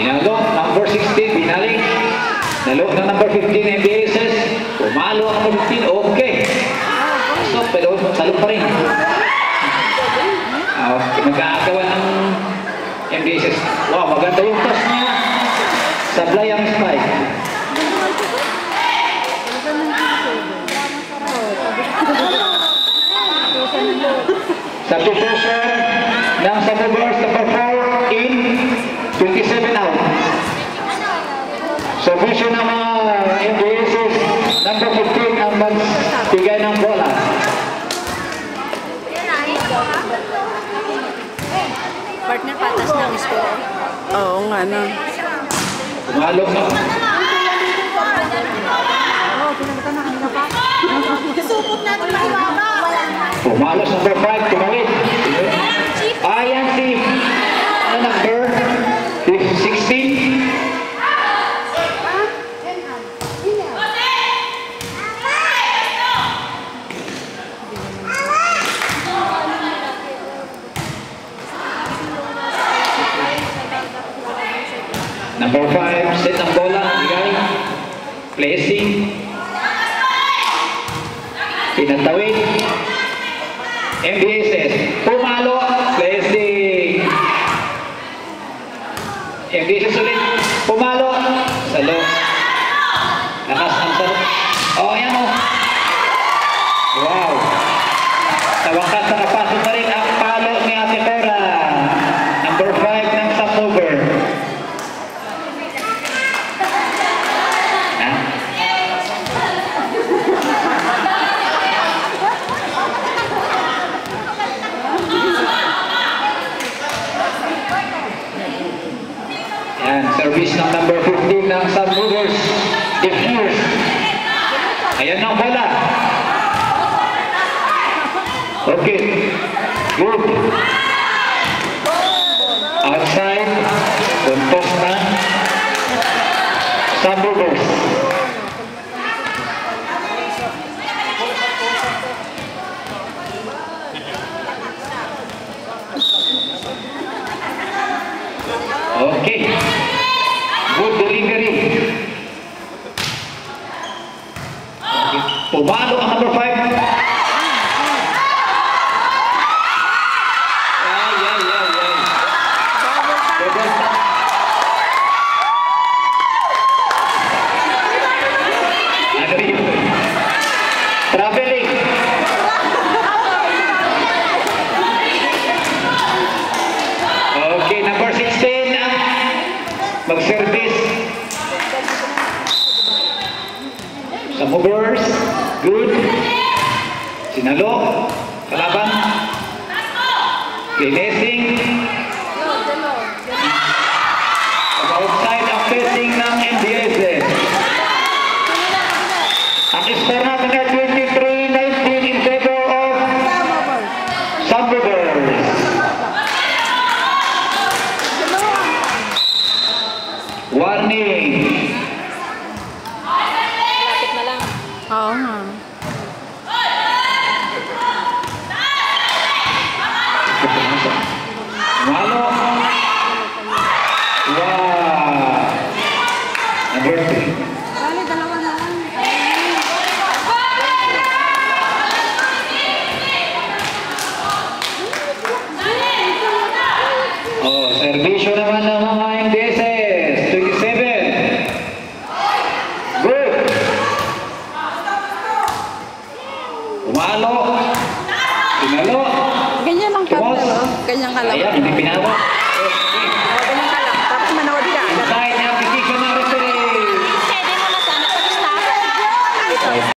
Sinalo, number 16, binaling. Nalo ng number 15, MBSS. Pumalo ang number 15, okay. So, pero salo pa rin. Okay, mag-aagawa ng MBSS. Wow, maganda yung toss niya. Sablay ang spike. Substitution ng Sabubers number 4 in 27 out. Substitution ng mga MBSS number 15 ang magbigay ng bola. Partner, patas ng score. Oo nga na. Pumalo na. Pumalo sa number 5, tumawid. Ayan si number 16. Number 5, set ng bola, bigay. Placing. Pinatawid. MBSS. Pumalo. Placing. MBSS ulit. Pumalo. Salo. Lakas ang salo. Oh, ayan o. Wow. Sa wakas nakapasok na rin ang palo ni Ate Cora. Number 5 ng Samover. Service ng number 15 ng Sun Movers. Diffuse. Ayan ang bola. Okay. Good. Outside. Puntos na Sun Movers. Okay. Good delivery. Okay. Pumalo ang number 5. Traveling. Okay, number 16 mag-service. Sa movers, good. Sinalo, kalaban. Finessing. Outside ang facing ng MBSS. Ang score natin ay 23-19 in favor of Sunmovers. Warning. Lapit na lang. Oo nga. Malo. Wow. Number 3. Bali, dalawa na lang. Oh, servisyo naman ng mga MBSS. 27. Good. Umalo. Sinalo. Ganyan lang Tumos. partner. Ganyan ka lang. Ayan, hindi pinawa.